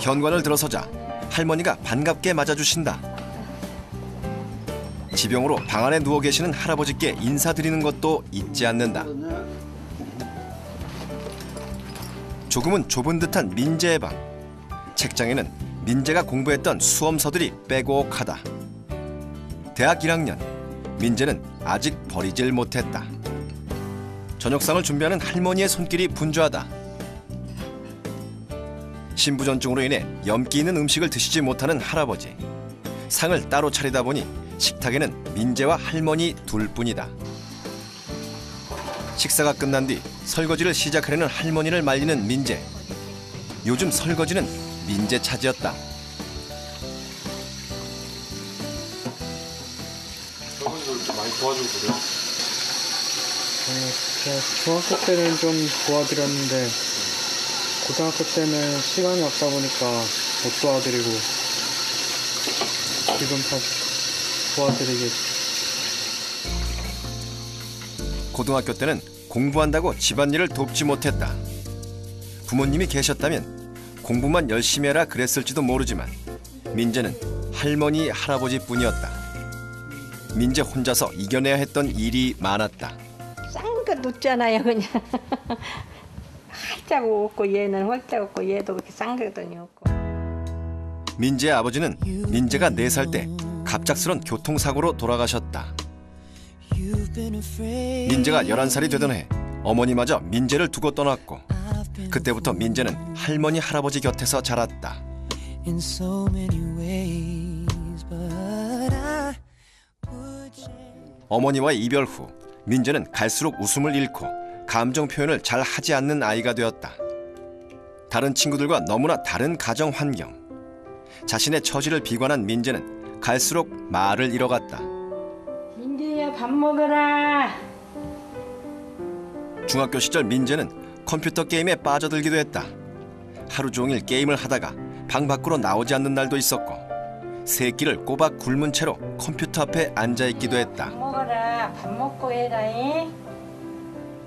현관을 들어서자 할머니가 반갑게 맞아주신다. 지병으로 방 안에 누워 계시는 할아버지께 인사드리는 것도 잊지 않는다. 조금은 좁은 듯한 민재의 방. 책장에는 민재가 공부했던 수험서들이 빼곡하다. 대학 1학년, 민재는 아직 버리질 못했다. 저녁상을 준비하는 할머니의 손길이 분주하다. 신부전증으로 인해 염기 있는 음식을 드시지 못하는 할아버지. 상을 따로 차리다 보니 식탁에는 민재와 할머니 둘뿐이다. 식사가 끝난 뒤 설거지를 시작하려는 할머니를 말리는 민재. 요즘 설거지는 민재 차지였다. 설거지를 좀 많이 도와주고 그래요? 중학교 때는 좀 도와드렸는데 고등학교 때는 시간이 없다 보니까 못 도와드리고 지금 다시 도와드리겠지. 고등학교 때는 공부한다고 집안일을 돕지 못했다. 부모님이 계셨다면 공부만 열심히 해라 그랬을지도 모르지만 민재는 할머니, 할아버지뿐이었다. 민재 혼자서 이겨내야 했던 일이 많았다. 싼 거 눕잖아요 그냥. 활짝 웃고 얘는 활짝 웃고 얘도 그렇게 싼 거거든요. 민재의 아버지는 민재가 4살 때 갑작스런 교통사고로 돌아가셨다. 민재가 11살이 되던 해 어머니마저 민재를 두고 떠났고 그때부터 민재는 할머니, 할아버지 곁에서 자랐다. 어머니와의 이별 후 민재는 갈수록 웃음을 잃고 감정 표현을 잘 하지 않는 아이가 되었다. 다른 친구들과 너무나 다른 가정 환경. 자신의 처지를 비관한 민재는 갈수록 말을 잃어갔다. 민재야 밥 먹어라. 중학교 시절 민재는 컴퓨터 게임에 빠져들기도 했다. 하루 종일 게임을 하다가 방 밖으로 나오지 않는 날도 있었고 새끼를 꼬박 굶은 채로 컴퓨터 앞에 앉아있기도 했다. 밥 먹어라. 밥 먹고 해라잉.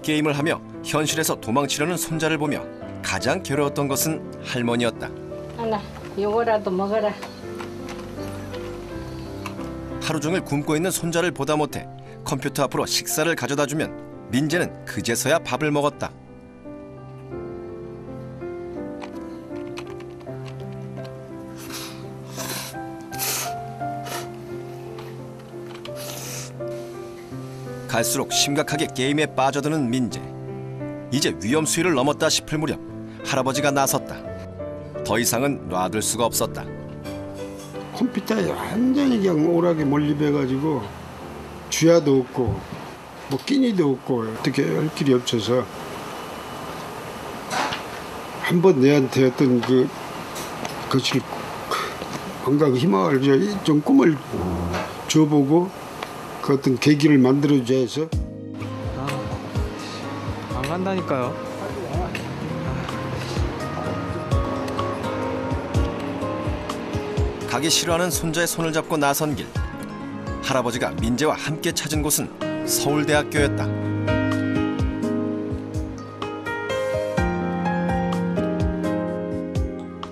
게임을 하며 현실에서 도망치려는 손자를 보며 가장 괴로웠던 것은 할머니였다. 하나 요거라도 먹어라. 하루 종일 굶고 있는 손자를 보다 못해 컴퓨터 앞으로 식사를 가져다 주면 민재는 그제서야 밥을 먹었다. 갈수록 심각하게 게임에 빠져드는 민재. 이제 위험 수위를 넘었다 싶을 무렵 할아버지가 나섰다. 더 이상은 놔둘 수가 없었다. 컴퓨터에 완전히 그냥 오락에 몰입해가지고 주야도 없고 뭐 끼니도 없고 어떻게 할 길이 없어서 한번 내한테 어떤 그것을 뭔가 희망을 좀 꿈을 줘보고 그 어떤 계기를 만들어줘야 해서 안 간다니까요. 가기 싫어하는 손자의 손을 잡고 나선 길. 할아버지가 민재와 함께 찾은 곳은 서울대학교였다.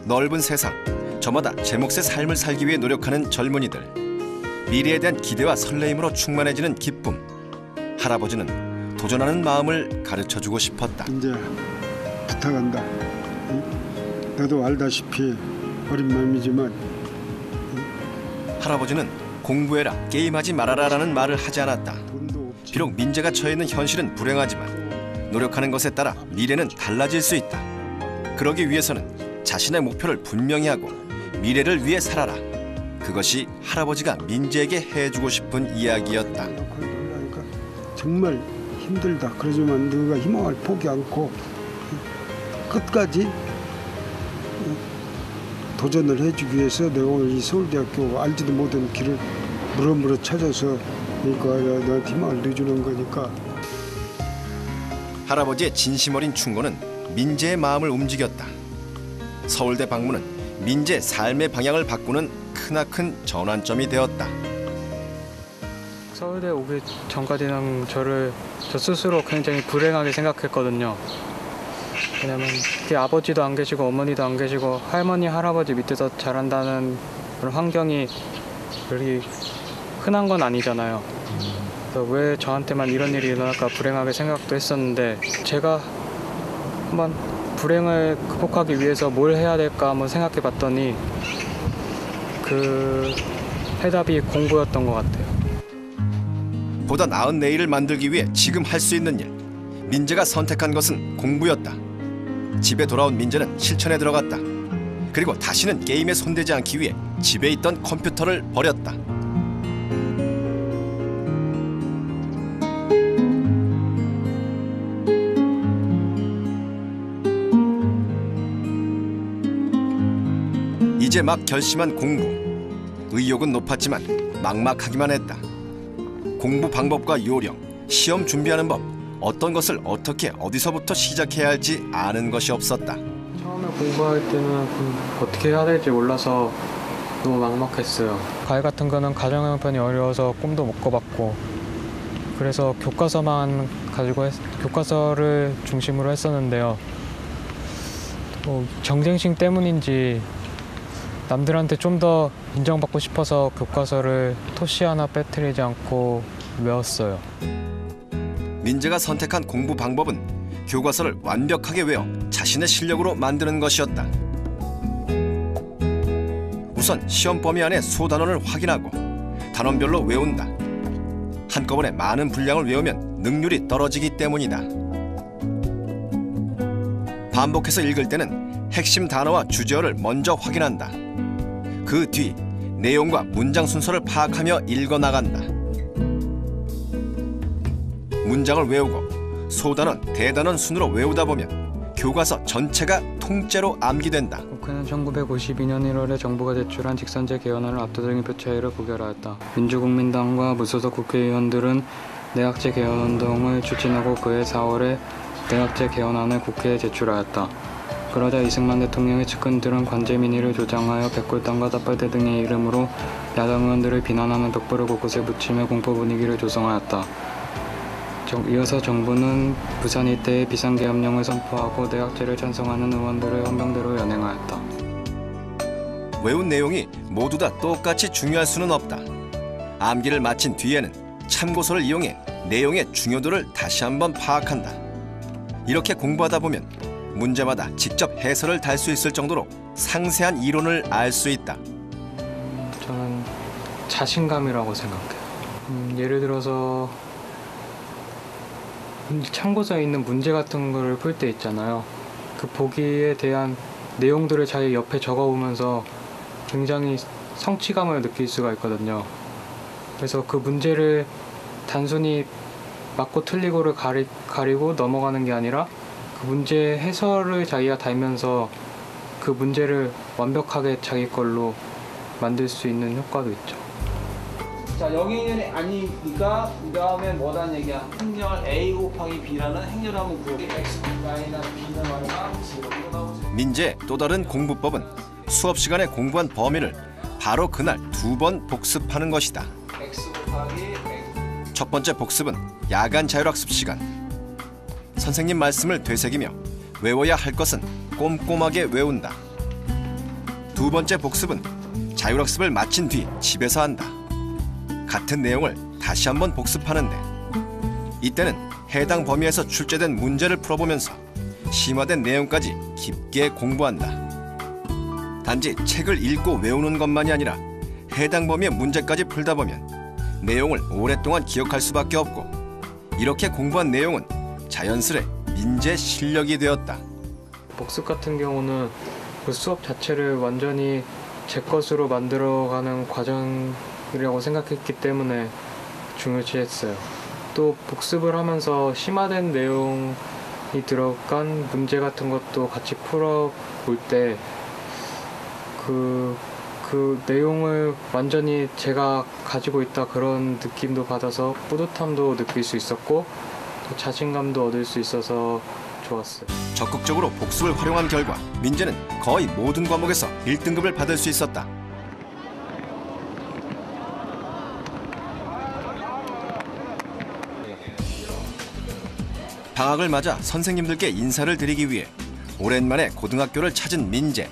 넓은 세상, 저마다 제 몫의 삶을 살기 위해 노력하는 젊은이들. 미래에 대한 기대와 설레임으로 충만해지는 기쁨. 할아버지는 도전하는 마음을 가르쳐주고 싶었다. 이제 부탁한다. 너도 알다시피 어린 마음이지만 할아버지는 공부해라, 게임하지 말아라라는 말을 하지 않았다. 비록 민재가 처해 있는 현실은 불행하지만 노력하는 것에 따라 미래는 달라질 수 있다. 그러기 위해서는 자신의 목표를 분명히 하고 미래를 위해 살아라. 그것이 할아버지가 민재에게 해주고 싶은 이야기였다. 정말 힘들다. 그러지만 너가 희망을 포기 않고 끝까지 도전을 해주기 위해서 내가 오늘 이 서울대학교 알지도 못한 길을 물어물어 찾아서 그러니까 너한테 희망을 내주는 거니까. 할아버지의 진심 어린 충고는 민재의 마음을 움직였다. 서울대 방문은 민재 삶의 방향을 바꾸는 크나큰 전환점이 되었다. 서울대 오기 전까지는 저 스스로 굉장히 불행하게 생각했거든요. 왜냐면 뒤에 아버지도 안 계시고 어머니도 안 계시고 할머니 할아버지 밑에서 자란다는 그런 환경이 그리 흔한 건 아니잖아요. 그래서 왜 저한테만 이런 일이 일어날까 불행하게 생각도 했었는데 제가 한번 불행을 극복하기 위해서 뭘 해야 될까 한번 생각해 봤더니 그 해답이 공부였던 것 같아요. 보다 나은 내일을 만들기 위해 지금 할 수 있는 일. 민재가 선택한 것은 공부였다. 집에 돌아온 민재는 실천에 들어갔다. 그리고 다시는 게임에 손대지 않기 위해 집에 있던 컴퓨터를 버렸다. 이제 막 결심한 공부. 의욕은 높았지만 막막하기만 했다. 공부 방법과 요령, 시험 준비하는 법, 어떤 것을 어떻게 어디서부터 시작해야 할지 아는 것이 없었다. 처음에 공부할 때는 어떻게 해야 될지 몰라서 너무 막막했어요. 과외 같은 거는 가정 형편이 어려워서 꿈도 못 꿔봤고 그래서 교과서만 가지고 교과서를 중심으로 했었는데요. 경쟁심 때문인지 남들한테 좀 더 인정받고 싶어서 교과서를 토시 하나 빼뜨리지 않고 외웠어요. 민재가 선택한 공부 방법은 교과서를 완벽하게 외워 자신의 실력으로 만드는 것이었다. 우선 시험 범위 안에 소단원을 확인하고 단원별로 외운다. 한꺼번에 많은 분량을 외우면 능률이 떨어지기 때문이다. 반복해서 읽을 때는 핵심 단어와 주제어를 먼저 확인한다. 그 뒤 내용과 문장 순서를 파악하며 읽어나간다. 문장을 외우고 소단원, 대단원 순으로 외우다 보면 교과서 전체가 통째로 암기된다. 국회는 1952년 1월에 정부가 제출한 직선제 개헌안을 압도적인 표 차이로 부결하였다. 민주국민당과 무소속 국회의원들은 내각제 개헌운동을 추진하고 그해 4월에 내각제 개헌안을 국회에 제출하였다. 그러자 이승만 대통령의 측근들은 관제민의를 조장하여 백골당과 따빨대 등의 이름으로 야당 의원들을 비난하는 벽보를 곳곳에 붙이며 공포 분위기를 조성하였다. 이어서 정부는 부산 일대에 비상계엄령을 선포하고 내각제를 찬성하는 의원들을 헌병대로 연행하였다. 외운 내용이 모두 다 똑같이 중요할 수는 없다. 암기를 마친 뒤에는 참고서를 이용해 내용의 중요도를 다시 한번 파악한다. 이렇게 공부하다 보면 문제마다 직접 해설을 달 수 있을 정도로 상세한 이론을 알 수 있다. 저는 자신감이라고 생각해요. 예를 들어서 참고서에 있는 문제 같은 거를 풀 때 있잖아요. 그 보기에 대한 내용들을 잘 옆에 적어보면서 굉장히 성취감을 느낄 수가 있거든요. 그래서 그 문제를 단순히 맞고 틀리고를 가리고 넘어가는 게 아니라 그 문제 해설을 자기가 달면서 그 문제를 완벽하게 자기 걸로 만들 수 있는 효과도 있죠. 자, 여기는 아니니까 그 다음에 뭐라는 얘기야? 행렬 A 곱하기 B라는 행렬을 한번 구해. X 마이너스 B는 얼마? 0. 민재의 또 다른 공부법은 수업 시간에 공부한 범위를 바로 그날 2번 복습하는 것이다. X 곱하기 X. 첫 번째 복습은 야간 자율학습 시간. 선생님 말씀을 되새기며 외워야 할 것은 꼼꼼하게 외운다. 두 번째 복습은 자율학습을 마친 뒤 집에서 한다. 같은 내용을 다시 한번 복습하는데 이때는 해당 범위에서 출제된 문제를 풀어보면서 심화된 내용까지 깊게 공부한다. 단지 책을 읽고 외우는 것만이 아니라 해당 범위의 문제까지 풀다 보면 내용을 오랫동안 기억할 수밖에 없고 이렇게 공부한 내용은 자연스레 민재 실력이 되었다. 복습 같은 경우는 그 수업 자체를 완전히 제 것으로 만들어가는 과정이라고 생각했기 때문에 중요시했어요. 또 복습을 하면서 심화된 내용이 들어간 문제 같은 것도 같이 풀어볼 때 그 내용을 완전히 제가 가지고 있다 그런 느낌도 받아서 뿌듯함도 느낄 수 있었고 또 자신감도 얻을 수 있어서 좋았어요. 적극적으로 복습을 활용한 결과 민재는 거의 모든 과목에서 1등급을 받을 수 있었다. 방학을 맞아 선생님들께 인사를 드리기 위해 오랜만에 고등학교를 찾은 민재.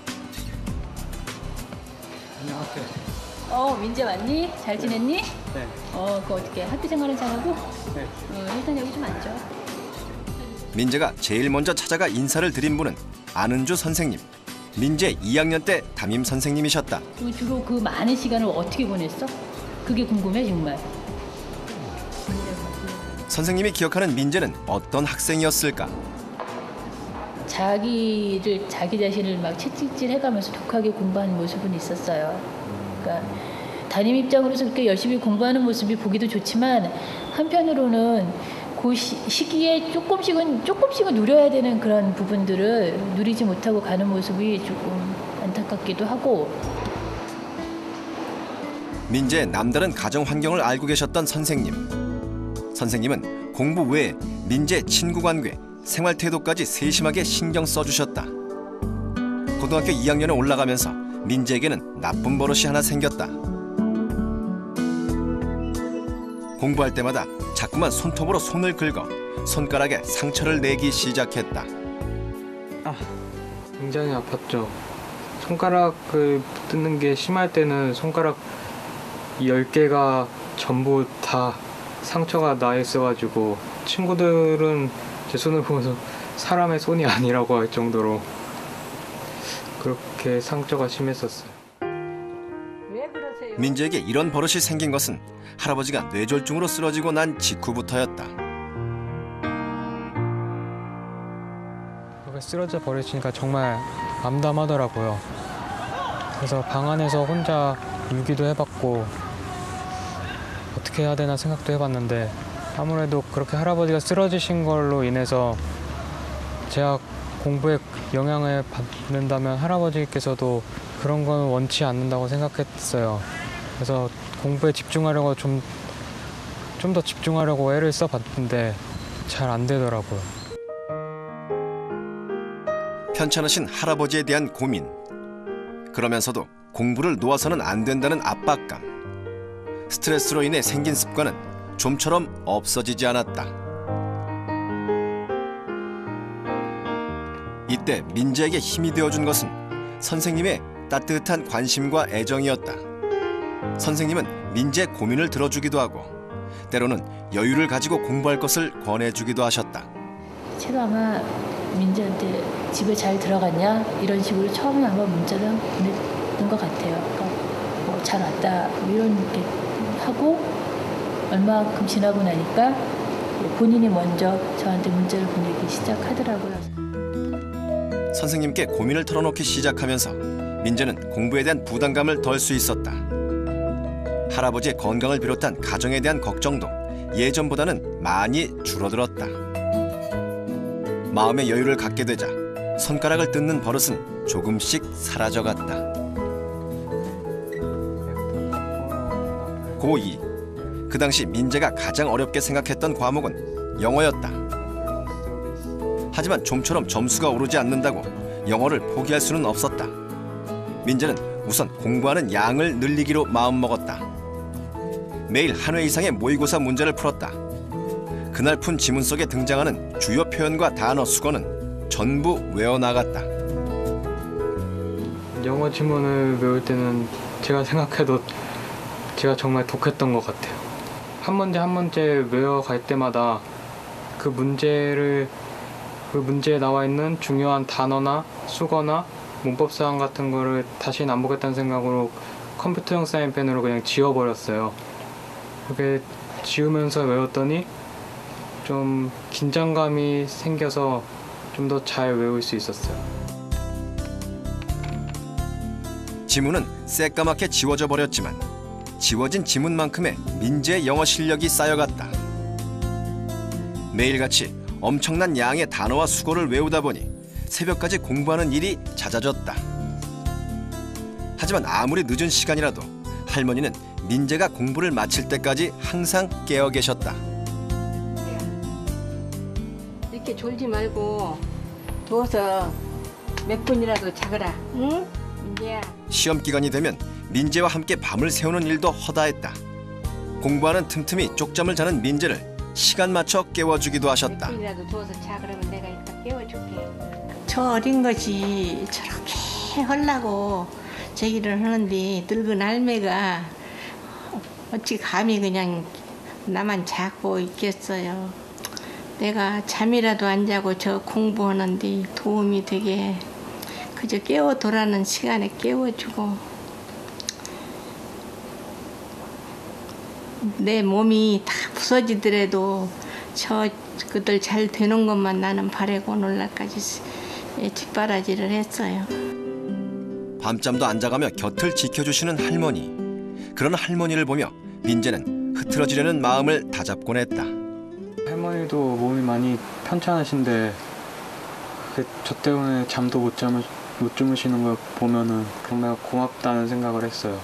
민재 왔니? 잘 지냈니? 네. 그거 어떻게 학교 생활은 잘하고? 네. 일단 여기 좀 앉아. 민재가 제일 먼저 찾아가 인사를 드린 분은 안은주 선생님. 민재 2학년 때 담임 선생님이셨다. 주로 그 많은 시간을 어떻게 보냈어? 그게 궁금해 정말. 선생님이 기억하는 민재는 어떤 학생이었을까? 자기 자신을 막 채찍질해가면서 독하게 공부하는 모습은 있었어요. 그러니까 담임 입장으로서 그렇게 열심히 공부하는 모습이 보기도 좋지만 한편으로는 그 시기에 조금씩은 누려야 되는 그런 부분들을 누리지 못하고 가는 모습이 조금 안타깝기도 하고. 민재의 남다른 가정 환경을 알고 계셨던 선생님. 선생님은 공부 외에 민재의 친구 관계, 생활 태도까지 세심하게 신경 써주셨다. 고등학교 2학년에 올라가면서 민재에게는 나쁜 버릇이 하나 생겼다. 공부할 때마다 자꾸만 손톱으로 손을 긁어 손가락에 상처를 내기 시작했다. 굉장히 아팠죠. 손가락을 뜯는 게 심할 때는 손가락 10개가 전부 다 상처가 나 있어가지고 친구들은 제 손을 보면서 사람의 손이 아니라고 할 정도로 그렇게 상처가 심했었어요. 왜 그러세요? 민재에게 이런 버릇이 생긴 것은 할아버지가 뇌졸중으로 쓰러지고 난 직후부터였다. 그렇게 쓰러져 버리시니까 정말 암담하더라고요. 그래서 방 안에서 혼자 울기도 해봤고 어떻게 해야 되나 생각도 해봤는데 아무래도 그렇게 할아버지가 쓰러지신 걸로 인해서 제가 공부에 영향을 받는다면 할아버지께서도 그런 건 원치 않는다고 생각했어요. 그래서 공부에 집중하려고 좀 더 집중하려고 애를 써봤는데 잘 안 되더라고요. 편찮으신 할아버지에 대한 고민. 그러면서도 공부를 놓아서는 안 된다는 압박감. 스트레스로 인해 생긴 습관은 좀처럼 없어지지 않았다. 이때 민재에게 힘이 되어준 것은 선생님의 따뜻한 관심과 애정이었다. 선생님은 민재의 고민을 들어주기도 하고 때로는 여유를 가지고 공부할 것을 권해주기도 하셨다. 제가 아마 민재한테 집에 잘 들어갔냐 이런 식으로 처음에 아마 문자를 보냈던 것 같아요. 그러니까 뭐 잘 왔다 이런 게 하고 얼마큼 지나고 나니까 본인이 먼저 저한테 문자를 보내기 시작하더라고요. 선생님께 고민을 털어놓기 시작하면서 민재는 공부에 대한 부담감을 덜 수 있었다. 할아버지의 건강을 비롯한 가정에 대한 걱정도 예전보다는 많이 줄어들었다. 마음의 여유를 갖게 되자 손가락을 뜯는 버릇은 조금씩 사라져갔다. 고2. 그 당시 민재가 가장 어렵게 생각했던 과목은 영어였다. 하지만 좀처럼 점수가 오르지 않는다고 영어를 포기할 수는 없었다. 민재는 우선 공부하는 양을 늘리기로 마음먹었다. 매일 한 회 이상의 모의고사 문제를 풀었다. 그날 푼 지문 속에 등장하는 주요 표현과 단어 수거는 전부 외워나갔다. 영어 지문을 외울 때는 제가 생각해도 제가 정말 독했던 것 같아요. 한 문제 한 문제 외워갈 때마다 그 문제에 나와 있는 중요한 단어나 수거나 문법사항 같은 거를 다시는 안 보겠다는 생각으로 컴퓨터용 사인펜으로 그냥 지워버렸어요. 그렇게 지우면서 외웠더니 좀 긴장감이 생겨서 좀 더 잘 외울 수 있었어요. 지문은 새까맣게 지워져 버렸지만 지워진 지문만큼의 민재의 영어 실력이 쌓여갔다. 매일같이 엄청난 양의 단어와 수고를 외우다 보니 새벽까지 공부하는 일이 잦아졌다. 하지만 아무리 늦은 시간이라도 할머니는 민재가 공부를 마칠 때까지 항상 깨어 계셨다. 이렇게 졸지 말고 누워서 몇 분이라도 자거라. 응? 민재야. 시험 기간이 되면 민재와 함께 밤을 새우는 일도 허다했다. 공부하는 틈틈이 쪽잠을 자는 민재를 시간 맞춰 깨워주기도 하셨다. 몇분이라도 누워서 자 그러면 내가 이따 깨워줄게. 저 어린 것이 저렇게 하려고 제기를 하는데 늙은 할매가 어찌 감히 그냥 나만 자고 있겠어요. 내가 잠이라도 안 자고 저 공부하는데 도움이 되게 그저 깨워두라는 시간에 깨워주고 내 몸이 다 부서지더라도 그들 잘 되는 것만 나는 바라고 오늘날까지 뒷바라지를 했어요. 밤잠도 안 자가며 곁을 지켜주시는 할머니. 그런 할머니를 보며 민재는 흐트러지려는 마음을 다잡곤 했다. 할머니도 몸이 많이 편찮으신데 저 때문에 잠도 못 주무시는 걸 보면은 정말 고맙다는 생각을 했어요.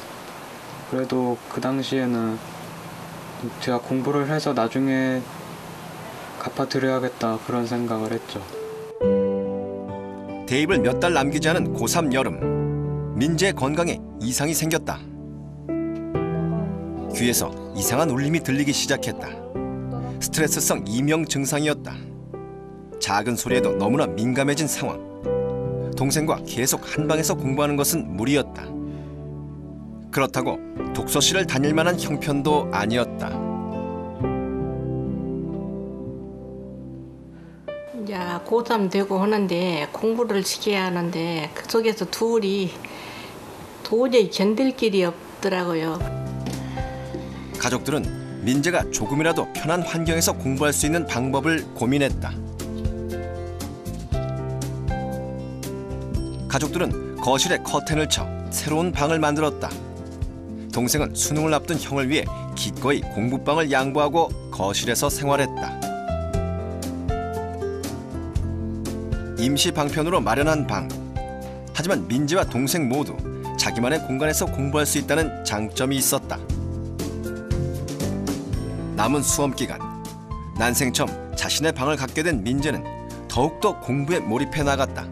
그래도 그 당시에는 제가 공부를 해서 나중에 갚아드려야겠다 그런 생각을 했죠. 대입을 몇 달 남기지 않은 고3 여름. 민재의 건강에 이상이 생겼다. 귀에서 이상한 울림이 들리기 시작했다. 스트레스성 이명 증상이었다. 작은 소리에도 너무나 민감해진 상황. 동생과 계속 한 방에서 공부하는 것은 무리였다. 그렇다고 독서실을 다닐 만한 형편도 아니었다. 이제 고3 되고 하는데 공부를 시켜야 하는데 그 속에서 둘이 도저히 견딜 길이 없더라고요. 가족들은 민재가 조금이라도 편한 환경에서 공부할 수 있는 방법을 고민했다. 가족들은 거실에 커튼을 쳐 새로운 방을 만들었다. 동생은 수능을 앞둔 형을 위해 기꺼이 공부방을 양보하고 거실에서 생활했다. 임시 방편으로 마련한 방. 하지만 민재와 동생 모두 자기만의 공간에서 공부할 수 있다는 장점이 있었다. 남은 수험 기간, 난생 처음 자신의 방을 갖게 된 민재는 더욱더 공부에 몰입해 나갔다.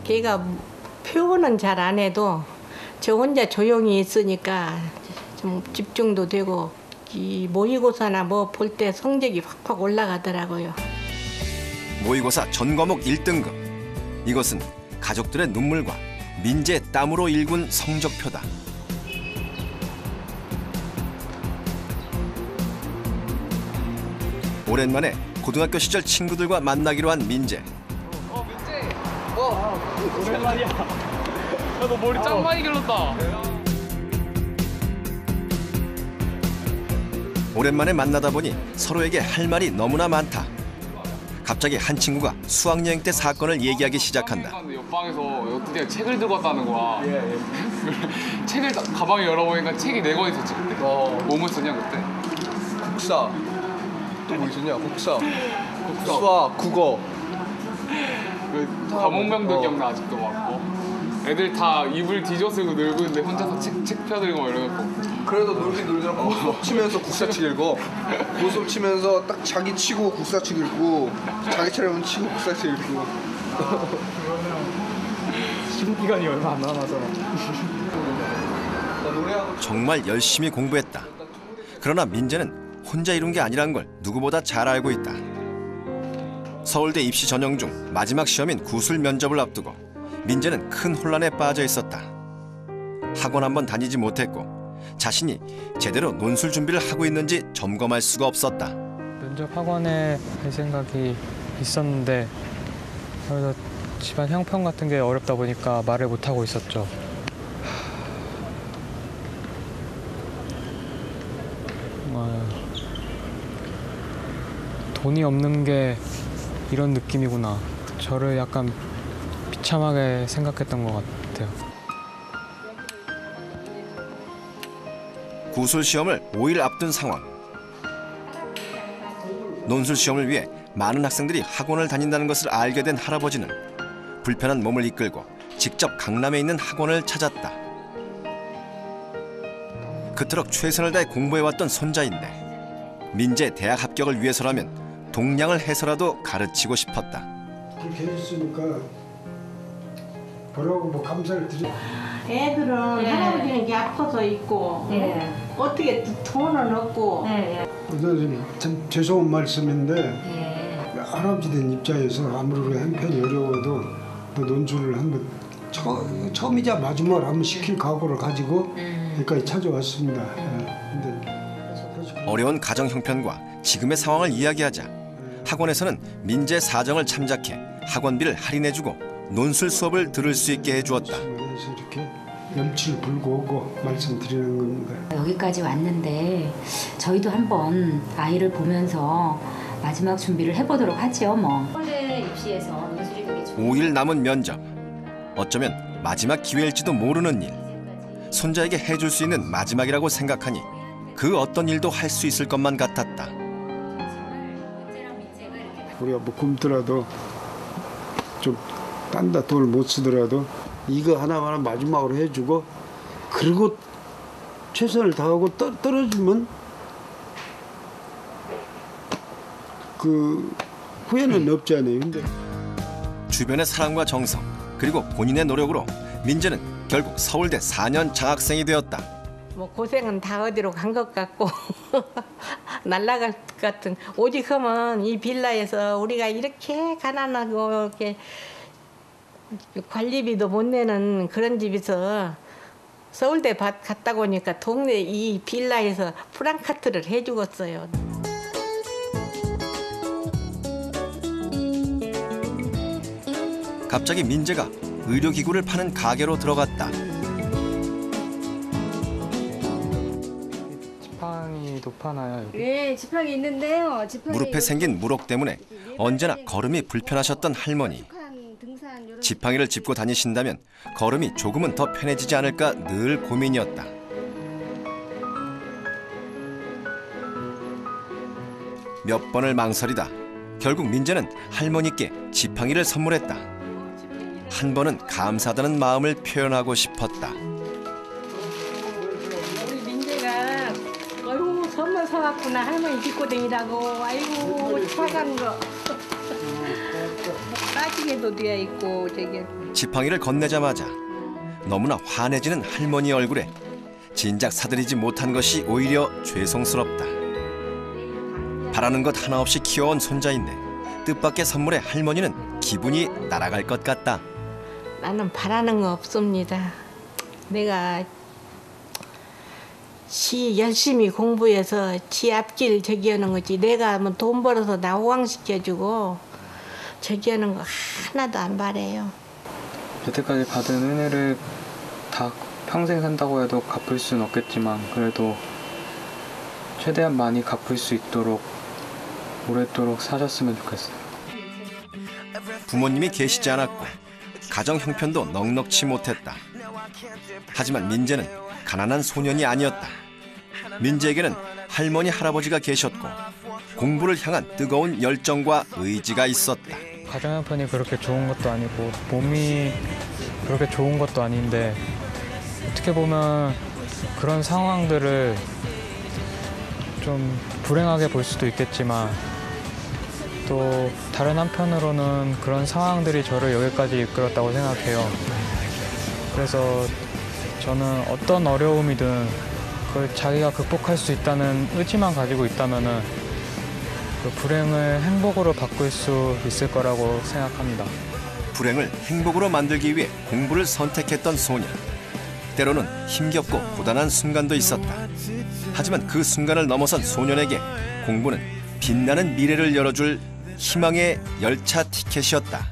걔가 표현은 잘 안 해도 저 혼자 조용히 있으니까 좀 집중도 되고 이 모의고사나 뭐 볼 때 성적이 확확 올라가더라고요. 모의고사 전 과목 1등급. 이것은 가족들의 눈물과 민재의 땀으로 일군 성적표다. 오랜만에 고등학교 시절 친구들과 만나기로 한 민재. 오랜만이야. 야, 너 머리 짱 많이 길렀다. 오랜만에 만나다 보니 서로에게 할 말이 너무나 많다. 갑자기 한 친구가 수학여행 때 사건을 얘기하기 시작한다. 옆방에서 어떻게 책을 들고 왔다는 거야. 책을 가방에 열어보니까 책이 4권 있었지 그때. 뭐뭐 썼냐 그때? 국사 또 뭐 있었냐? 국사, 수학, 국어. 그 과목명도 기억나 아직도 맞고. 애들 다 이불 뒤져쓰고 놀고 있는데 혼자서 책 펴들고 이러고. 그래도 놀긴 놀더라. 고수업 치면서 국사책 읽어. 고수업 치면서 딱 자기 치고 국사책 읽고, 자기 차례면 치고 국사책 읽고. 시기간이 얼마 안 남아서. 정말 열심히 공부했다. 그러나 민재는 혼자 이룬 게 아니란 걸 누구보다 잘 알고 있다. 서울대 입시 전형 중 마지막 시험인 구술 면접을 앞두고 민재는 큰 혼란에 빠져 있었다. 학원 한번 다니지 못했고 자신이 제대로 논술 준비를 하고 있는지 점검할 수가 없었다. 면접 학원에 갈 생각이 있었는데 그래서 집안 형편 같은 게 어렵다 보니까 말을 못 하고 있었죠. 돈이 없는 게 이런 느낌이구나. 저를 약간 비참하게 생각했던 것 같아요. 구술 시험을 5일 앞둔 상황. 논술 시험을 위해 많은 학생들이 학원을 다닌다는 것을 알게 된 할아버지는 불편한 몸을 이끌고 직접 강남에 있는 학원을 찾았다. 그토록 최선을 다해 공부해왔던 손자인데 민재 대학 합격을 위해서라면 동량을 해서라도 가르치고 싶었다. 그렇게 해줬으니까 보라고 뭐 감사를 드리. 애들은 할아버지는 이게 아파서 있고 어떻게 돈은 없고 참 죄송한 말씀인데 할아버지 된 입장에서 아무리 한편이 어려워도 또 논술을 한번 처음이자 마지막으로 한번 시킬 각오를 가지고 여기까지 찾아왔습니다. 근데 어려운 가정 형편과 지금의 상황을 이야기하자 학원에서는 민재 사정을 참작해 학원비를 할인해주고 논술 수업을 들을 수 있게 해주었다. 그래서 이렇게 염치를 불고 오고 말씀드리는 겁니다. 여기까지 왔는데 저희도 한번 아이를 보면서 마지막 준비를 해보도록 하죠. 뭐. 서울대 입시에서 논술이 되게 5일 남은 면접. 어쩌면 마지막 기회일지도 모르는 일. 손자에게 해줄 수 있는 마지막이라고 생각하니 그 어떤 일도 할 수 있을 것만 같았다. 우리가 뭐 굶더라도 좀 딴 데 돈을 못 쓰더라도 이거 하나만 마지막으로 해주고 그리고 최선을 다하고 떨어지면 그 후회는 없잖아요. 근데 주변의 사랑과 정성 그리고 본인의 노력으로 민재는 결국 서울대 4년 장학생이 되었다. 뭐 고생은 다 어디로 간 것 같고 날아갈 것 같은 오직 하면 이 빌라에서 우리가 이렇게 가난하고 이렇게 관리비도 못 내는 그런 집에서 서울대 갔다 오니까 동네 이 빌라에서 프랑카트를 해주었어요. 갑자기 민재가 의료기구를 파는 가게로 들어갔다. 지팡이 높아나요 여기? 네, 지팡이 있는데요. 무릎에 생긴 물혹 때문에 언제나 걸음이 불편하셨던 할머니. 지팡이를 짚고 다니신다면 걸음이 조금은 더 편해지지 않을까 늘 고민이었다. 몇 번을 망설이다 결국 민재는 할머니께 지팡이를 선물했다. 한 번은 감사하다는 마음을 표현하고 싶었다. 우리 민재가 아이고 선물 사왔구나 할머니 짚고 다니라고 아이고 사간 거 빠지게도 되어 있고 저게 지팡이를 건네자마자 너무나 환해지는 할머니 얼굴에 진작 사드리지 못한 것이 오히려 죄송스럽다. 바라는 것 하나 없이 키워온 손자인데 뜻밖의 선물에 할머니는 기분이 날아갈 것 같다. 나는 바라는 거 없습니다. 내가 열심히 공부해서 지 앞길 저기 하는 거지 내가 뭐 돈 벌어서 나 호강시켜주고 저기 하는 거 하나도 안 바래요. 여태까지 받은 은혜를 다 평생 산다고 해도 갚을 수는 없겠지만 그래도 최대한 많이 갚을 수 있도록 오랫도록 사셨으면 좋겠어요. 부모님이 계시지 않았고 가정 형편도 넉넉치 못했다. 하지만 민재는 가난한 소년이 아니었다. 민재에게는 할머니 할아버지가 계셨고 공부를 향한 뜨거운 열정과 의지가 있었다. 가정 형편이 그렇게 좋은 것도 아니고 몸이 그렇게 좋은 것도 아닌데 어떻게 보면 그런 상황들을 좀 불행하게 볼 수도 있겠지만 또 다른 한편으로는 그런 상황들이 저를 여기까지 이끌었다고 생각해요. 그래서 저는 어떤 어려움이든 그걸 자기가 극복할 수 있다는 의지만 가지고 있다면은 그 불행을 행복으로 바꿀 수 있을 거라고 생각합니다. 불행을 행복으로 만들기 위해 공부를 선택했던 소년. 때로는 힘겹고 고단한 순간도 있었다. 하지만 그 순간을 넘어선 소년에게 공부는 빛나는 미래를 열어줄 희망의 열차 티켓이었다.